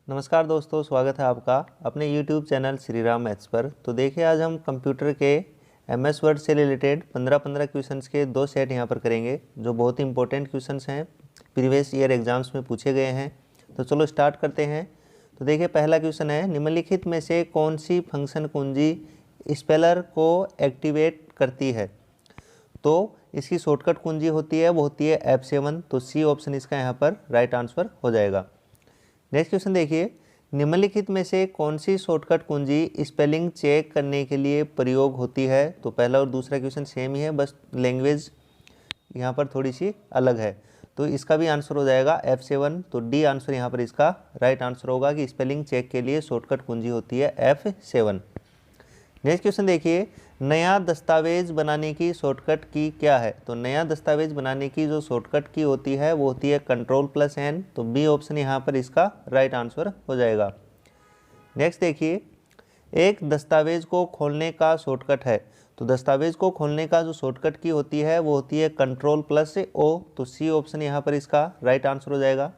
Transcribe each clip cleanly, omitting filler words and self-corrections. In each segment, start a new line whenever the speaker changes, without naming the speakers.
नमस्कार दोस्तों, स्वागत है आपका अपने YouTube channel Shri Ram maths पर। तो देखिए, आज हम कंप्यूटर के MS वर्ड से रिलेटेड 15 क्वेश्चंस के दो सेट यहाँ पर करेंगे, जो बहुत ही इंपॉर्टेंट क्वेश्चंस हैं, प्रीवियस ईयर एग्जाम्स में पूछे गए हैं। तो चलो स्टार्ट करते हैं। तो देखिए, पहला क्वेश्चन है, निम्नलिखित में से कौन सी फंक्शन कुंजी स्पेलर को एक्टिवेट करती है? तो इसकी शॉर्टकट कुंजी होती है, वो होती है F7। तो सी ऑप्शन इसका यहाँ पर राइट आंसर हो जाएगा। नेक्स्ट क्वेश्चन देखिए, निम्नलिखित में से कौन सी शॉर्टकट कुंजी स्पेलिंग चेक करने के लिए प्रयोग होती है? तो पहला और दूसरा क्वेश्चन सेम ही है, बस लैंग्वेज यहाँ पर थोड़ी सी अलग है। तो इसका भी आंसर हो जाएगा F7। तो डी आंसर यहाँ पर इसका राइट आंसर होगा कि स्पेलिंग चेक के लिए शॉर्टकट कुंजी होती है F7। नेक्स्ट क्वेश्चन देखिए, नया दस्तावेज बनाने की शॉर्टकट की क्या है? तो नया दस्तावेज बनाने की जो शॉर्टकट की होती है वो होती है Ctrl+N। तो बी ऑप्शन यहाँ पर इसका राइट आंसर हो जाएगा। नेक्स्ट देखिए, एक दस्तावेज को खोलने का शॉर्टकट है। तो दस्तावेज को खोलने का जो शॉर्टकट की होती है वो होती है Ctrl+O। तो सी ऑप्शन यहाँ पर इसका राइट आंसर हो जाएगा।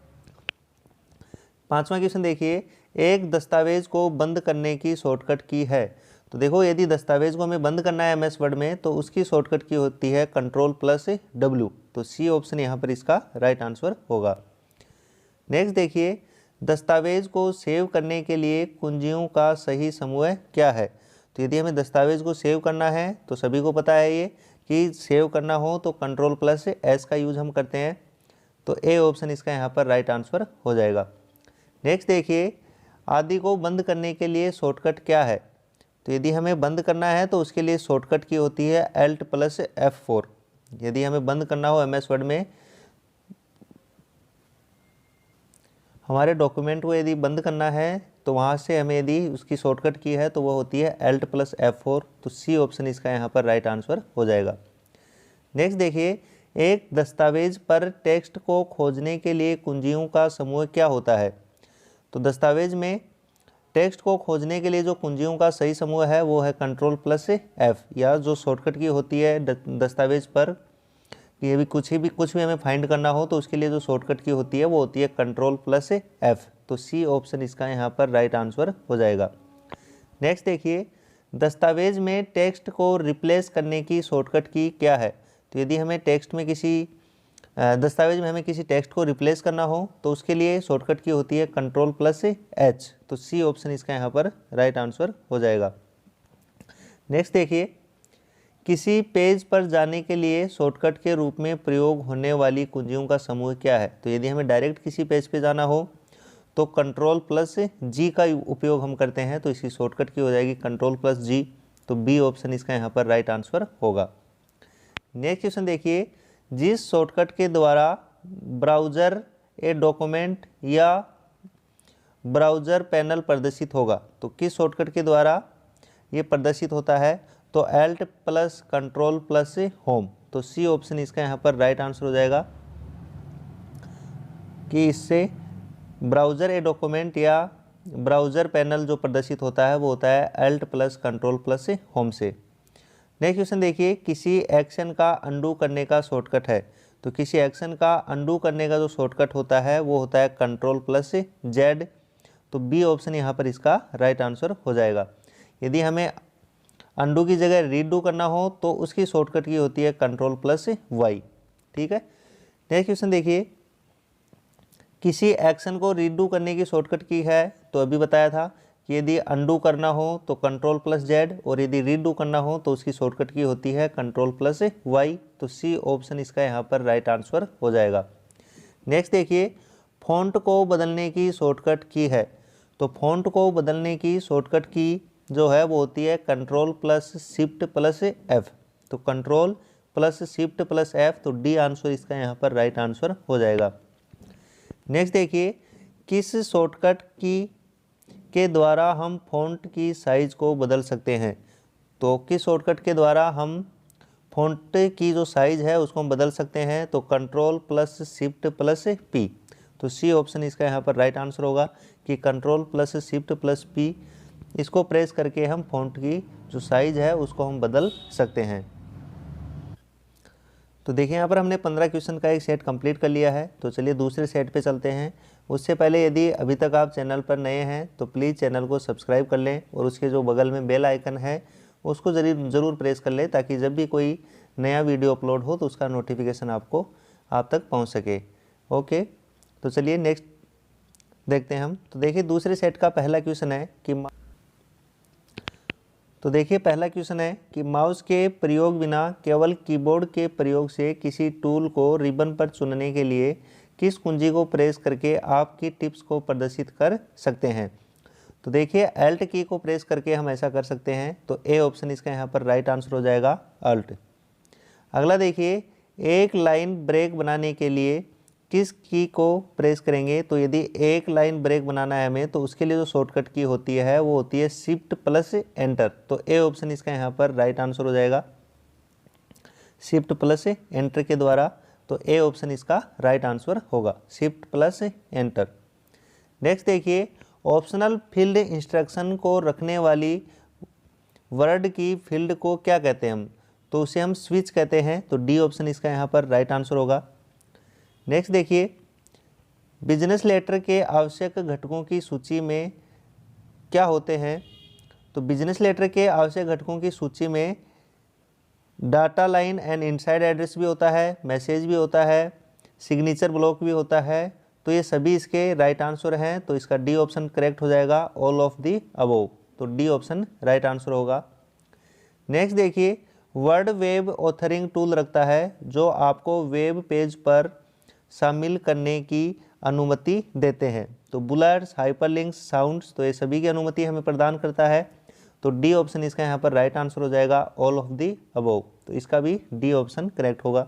पांचवा क्वेश्चन देखिए, एक दस्तावेज को बंद करने की शॉर्टकट की है। तो देखो, यदि दस्तावेज को हमें बंद करना है MS वर्ड में, तो उसकी शॉर्टकट की होती है Ctrl+W। तो सी ऑप्शन यहाँ पर इसका राइट आंसर होगा। नेक्स्ट देखिए, दस्तावेज को सेव करने के लिए कुंजियों का सही समूह क्या है? तो यदि हमें दस्तावेज को सेव करना है, तो सभी को पता है ये कि सेव करना हो तो Ctrl+S का यूज हम करते हैं। तो ए ऑप्शन इसका यहाँ पर राइट आंसर हो जाएगा। नेक्स्ट देखिए, आदि को बंद करने के लिए शॉर्टकट क्या है? तो यदि हमें बंद करना है तो उसके लिए शॉर्टकट की होती है Alt+F4। यदि हमें बंद करना हो MS वर्ड में, हमारे डॉक्यूमेंट को यदि बंद करना है तो वहाँ से हमें यदि उसकी शॉर्टकट की है तो वो होती है Alt+F4। तो सी ऑप्शन इसका यहाँ पर राइट आंसर हो जाएगा। नेक्स्ट देखिए, एक दस्तावेज पर टेक्स्ट को खोजने के लिए कुंजियों का समूह क्या होता है? तो दस्तावेज में टेक्स्ट को खोजने के लिए जो कुंजियों का सही समूह है वो है Ctrl+F। या जो शॉर्टकट की होती है दस्तावेज पर कि ये भी कुछ भी हमें फाइंड करना हो तो उसके लिए जो शॉर्टकट की होती है वो होती है Ctrl+F। तो सी ऑप्शन इसका यहाँ पर राइट आंसर हो जाएगा। नेक्स्ट देखिए, दस्तावेज में टेक्स्ट को रिप्लेस करने की शॉर्टकट की क्या है? तो यदि हमें दस्तावेज में हमें किसी टेक्स्ट को रिप्लेस करना हो तो उसके लिए शॉर्टकट की होती है Ctrl+H। तो सी ऑप्शन इसका यहाँ पर राइट आंसर हो जाएगा। नेक्स्ट देखिए, किसी पेज पर जाने के लिए शॉर्टकट के रूप में प्रयोग होने वाली कुंजियों का समूह क्या है? तो यदि हमें डायरेक्ट किसी पेज पे जाना हो तो Ctrl+G का उपयोग हम करते हैं। तो इसकी शॉर्टकट की हो जाएगी Ctrl+G। तो बी ऑप्शन इसका यहाँ पर राइट आंसर होगा। नेक्स्ट क्वेश्चन देखिए, जिस शॉर्टकट के द्वारा ब्राउज़र ए डॉक्यूमेंट या ब्राउज़र पैनल प्रदर्शित होगा, तो किस शॉर्टकट के द्वारा ये प्रदर्शित होता है? तो Alt+Ctrl+Home। तो सी ऑप्शन इसका यहाँ पर राइट आंसर हो जाएगा कि इससे ब्राउज़र ए डॉक्यूमेंट या ब्राउज़र पैनल जो प्रदर्शित होता है वो होता है Alt+Ctrl+Home से। नेक्स्ट क्वेश्चन देखिए, किसी एक्शन का अंडू करने का शॉर्टकट है। तो किसी एक्शन का अंडू करने का जो शॉर्टकट होता है वो होता है Ctrl+Z। तो बी ऑप्शन यहाँ पर इसका राइट आंसर हो जाएगा। यदि हमें अंडू की जगह रीडू करना हो तो उसकी शॉर्टकट की होती है Ctrl+Y। ठीक है। नेक्स्ट क्वेश्चन देखिए, किसी एक्शन को रीडू करने की शॉर्टकट की है। तो अभी बताया था कि यदि अंडू करना हो तो Ctrl+Z और यदि रीडू करना हो तो उसकी शॉर्टकट की होती है Ctrl+Y। तो सी ऑप्शन इसका यहाँ पर राइट आंसर हो जाएगा। नेक्स्ट देखिए, फ़ॉन्ट को बदलने की शॉर्टकट की है। तो फ़ॉन्ट को बदलने की शॉर्टकट की जो है वो होती है Ctrl+Shift+F। तो Ctrl+Shift+F। तो डी आंसर इसका यहाँ पर राइट आंसर हो जाएगा। नेक्स्ट देखिए, किस शॉर्टकट की के द्वारा हम फ़ॉन्ट की साइज़ को बदल सकते हैं? तो किस शॉर्टकट के द्वारा हम फ़ॉन्ट की जो साइज़ है उसको हम बदल सकते हैं? तो Ctrl+Shift+P। तो सी ऑप्शन इसका यहाँ पर राइट आंसर होगा कि Ctrl+Shift+P इसको प्रेस करके हम फ़ॉन्ट की जो साइज़ है उसको हम बदल सकते हैं। तो देखिए, यहाँ पर हमने 15 क्वेश्चन का एक सेट कंप्लीट कर लिया है। तो चलिए दूसरे सेट पे चलते हैं। उससे पहले यदि अभी तक आप चैनल पर नए हैं तो प्लीज़ चैनल को सब्सक्राइब कर लें और उसके जो बगल में बेल आइकन है उसको ज़रूर प्रेस कर लें, ताकि जब भी कोई नया वीडियो अपलोड हो तो उसका नोटिफिकेशन आप तक पहुंच सके। ओके, तो चलिए नेक्स्ट देखते हैं हम। तो देखिए दूसरे सेट का पहला क्वेश्चन है कि माउस के प्रयोग बिना केवल कीबोर्ड के प्रयोग से किसी टूल को रिबन पर चुनने के लिए किस कुंजी को प्रेस करके आपकी टिप्स को प्रदर्शित कर सकते हैं। तो देखिए अल्ट की को प्रेस करके हम ऐसा कर सकते हैं, तो ए ऑप्शन इसका यहाँ पर राइट आंसर हो जाएगा, अल्ट। अगला देखिए, एक लाइन ब्रेक बनाने के लिए किस की को प्रेस करेंगे। तो यदि एक लाइन ब्रेक बनाना है हमें तो उसके लिए जो शॉर्टकट की होती है वो होती है शिफ्ट प्लस एंटर। तो ए ऑप्शन इसका यहाँ पर राइट आंसर हो जाएगा, शिफ्ट प्लस एंटर के द्वारा। तो ए ऑप्शन इसका राइट आंसर होगा, शिफ्ट प्लस एंटर। नेक्स्ट देखिए, ऑप्शनल फील्ड इंस्ट्रक्शन को रखने वाली वर्ड की फील्ड को क्या कहते हैं हम। तो उसे हम स्विच कहते हैं। तो डी ऑप्शन इसका यहाँ पर राइट आंसर होगा। नेक्स्ट देखिए, बिजनेस लेटर के आवश्यक घटकों की सूची में क्या होते हैं। तो बिजनेस लेटर के आवश्यक घटकों की सूची में data line and inside address भी होता है, मैसेज भी होता है, सिग्नेचर ब्लॉक भी होता है। तो ये सभी इसके राइट आंसर हैं। तो इसका डी ऑप्शन करेक्ट हो जाएगा, ऑल ऑफ दी अबोव। तो डी ऑप्शन राइट आंसर होगा। नेक्स्ट देखिए, वर्ड वेब ऑथरिंग टूल रखता है जो आपको वेब पेज पर शामिल करने की अनुमति देते हैं। तो बुलेट्स, हाइपरलिंक्स, साउंड्स, तो ये सभी की अनुमति हमें प्रदान करता है। तो डी ऑप्शन इसका यहाँ पर राइट आंसर हो जाएगा, ऑल ऑफ दी अबोव। तो इसका भी डी ऑप्शन करेक्ट होगा।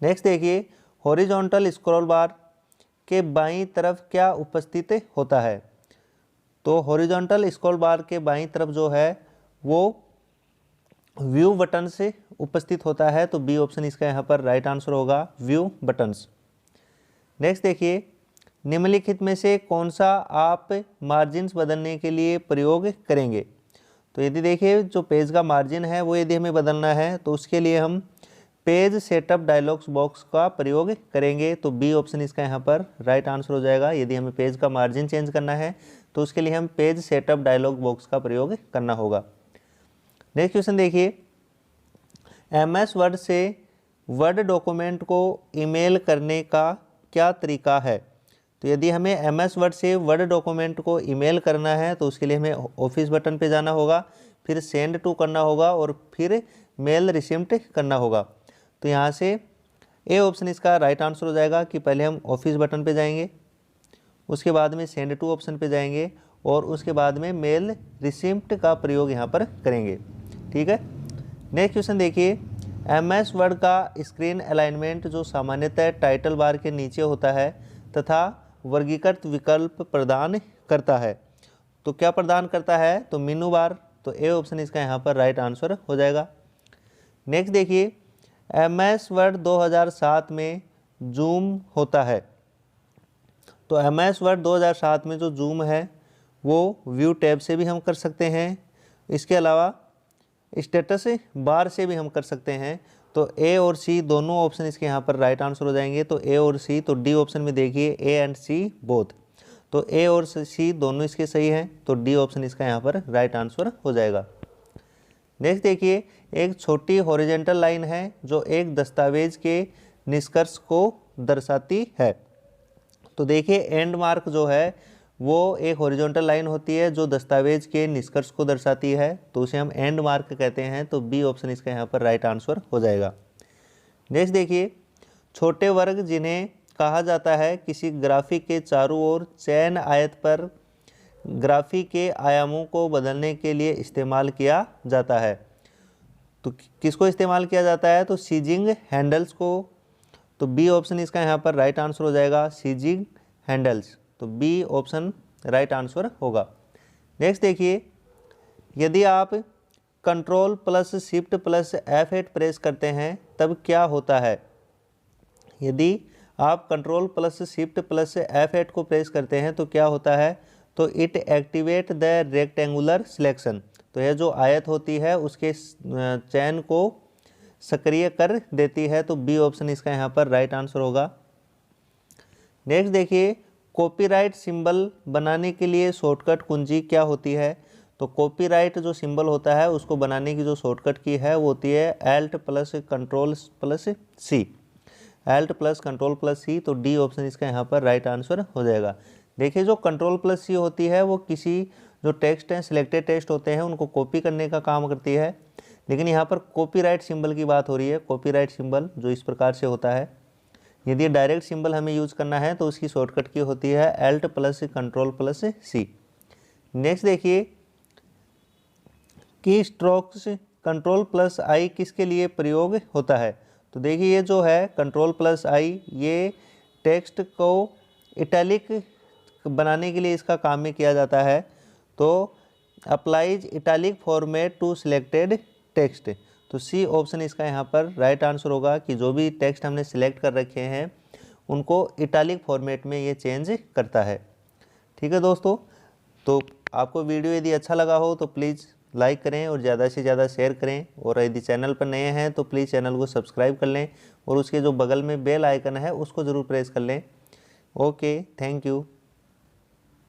नेक्स्ट देखिए, हॉरिजॉन्टल स्क्रॉल बार के बाईं तरफ क्या उपस्थित होता है। तो हॉरिजॉन्टल स्क्रॉल बार के बाईं तरफ जो है वो व्यू बटन से उपस्थित होता है। तो बी ऑप्शन इसका यहाँ पर राइट आंसर होगा, व्यू बटन्स। नेक्स्ट देखिए, निम्नलिखित में से कौन सा आप मार्जिन्स बदलने के लिए प्रयोग करेंगे। तो यदि देखिए जो पेज का मार्जिन है वो यदि हमें बदलना है तो उसके लिए हम पेज सेटअप डायलॉग्स बॉक्स का प्रयोग करेंगे। तो बी ऑप्शन इसका यहाँ पर राइट आंसर हो जाएगा। यदि हमें पेज का मार्जिन चेंज करना है तो उसके लिए हम पेज सेटअप डायलॉग बॉक्स का प्रयोग करना होगा। नेक्स्ट क्वेश्चन देखिए, एमएस वर्ड से वर्ड डॉक्यूमेंट को ईमेल करने का क्या तरीका है। तो यदि हमें एमएस वर्ड से वर्ड डॉक्यूमेंट को ईमेल करना है तो उसके लिए हमें ऑफिस बटन पे जाना होगा, फिर सेंड टू करना होगा और फिर मेल रिसीव्ड करना होगा। तो यहाँ से ए ऑप्शन इसका राइट आंसर हो जाएगा कि पहले हम ऑफिस बटन पे जाएंगे, उसके बाद में सेंड टू ऑप्शन पे जाएंगे और उसके बाद में मेल रिसीव्ड का प्रयोग यहाँ पर करेंगे। ठीक है। नेक्स्ट क्वेश्चन देखिए, एमएस वर्ड का स्क्रीन अलाइनमेंट जो सामान्यतः टाइटल बार के नीचे होता है तथा वर्गीकृत विकल्प प्रदान करता है। तो क्या प्रदान करता है, तो मेनू बार। तो ए ऑप्शन इसका यहाँ पर राइट आंसर हो जाएगा। नेक्स्ट देखिए, एमएस वर्ड 2007 में जूम होता है। तो एमएस वर्ड 2007 में जो जूम है वो व्यू टैब से भी हम कर सकते हैं, इसके अलावा स्टेटस बार से भी हम कर सकते हैं। तो ए और सी दोनों ऑप्शन इसके यहाँ पर राइट आंसर हो जाएंगे। तो ए और सी, तो डी ऑप्शन में देखिए ए एंड सी बोथ, तो ए और सी दोनों इसके सही हैं। तो डी ऑप्शन इसका यहाँ पर राइट आंसर हो जाएगा। नेक्स्ट देखिए, एक छोटी हॉरिजेंटल लाइन है जो एक दस्तावेज के निष्कर्ष को दर्शाती है। तो देखिए एंड मार्क जो है वो एक हॉरिजॉन्टल लाइन होती है जो दस्तावेज के निष्कर्ष को दर्शाती है, तो उसे हम एंड मार्क कहते हैं। तो बी ऑप्शन इसका यहाँ पर राइट आंसर हो जाएगा। नेक्स्ट देखिए, छोटे वर्ग जिन्हें कहा जाता है किसी ग्राफिक के चारों ओर चयन आयत पर ग्राफिक के आयामों को बदलने के लिए इस्तेमाल किया जाता है। तो किसको इस्तेमाल किया जाता है, तो सीजिंग हैंडल्स को। तो बी ऑप्शन इसका यहाँ पर राइट आंसर हो जाएगा, सीजिंग हैंडल्स। तो बी ऑप्शन राइट आंसर होगा। नेक्स्ट देखिए, यदि आप control plus shift plus F8 press करते हैं तब क्या होता है। यदि आप control plus shift plus F8 को प्रेस करते हैं तो क्या होता है, तो it activate the rectangular selection. तो यह जो आयत होती है उसके चयन को सक्रिय कर देती है। तो बी ऑप्शन इसका यहाँ पर राइट आंसर होगा। नेक्स्ट देखिए, कॉपीराइट सिंबल बनाने के लिए शॉर्टकट कुंजी क्या होती है। तो कॉपीराइट जो सिंबल होता है उसको बनाने की जो शॉर्टकट की है वो होती है Alt प्लस कंट्रोल प्लस सी, Alt प्लस कंट्रोल प्लस सी। तो डी ऑप्शन इसका यहाँ पर राइट आंसर हो जाएगा। देखिए जो कंट्रोल प्लस सी होती है वो किसी जो टेक्स्ट हैं, सिलेक्टेड टेक्स्ट होते हैं, उनको कॉपी करने का काम करती है। लेकिन यहाँ पर कॉपीराइट सिंबल की बात हो रही है। कॉपीराइट सिंबल जो इस प्रकार से होता है, यदि डायरेक्ट सिंबल हमें यूज करना है तो उसकी शॉर्टकट की होती है Alt प्लस कंट्रोल प्लस सी। नेक्स्ट देखिए, की स्ट्रोक्स कंट्रोल प्लस आई किसके लिए प्रयोग होता है। तो देखिए ये जो है कंट्रोल प्लस आई, ये टेक्स्ट को इटैलिक बनाने के लिए इसका काम में किया जाता है। तो applies italic format to selected text. तो सी ऑप्शन इसका यहाँ पर राइट आंसर होगा कि जो भी टेक्स्ट हमने सिलेक्ट कर रखे हैं उनको इटैलिक फॉर्मेट में ये चेंज करता है। ठीक है दोस्तों, तो आपको वीडियो यदि अच्छा लगा हो तो प्लीज़ लाइक करें और ज़्यादा से ज़्यादा शेयर करें, और यदि चैनल पर नए हैं तो प्लीज़ चैनल को सब्सक्राइब कर लें और उसके जो बगल में बेल आइकन है उसको ज़रूर प्रेस कर लें। Okay, thank you.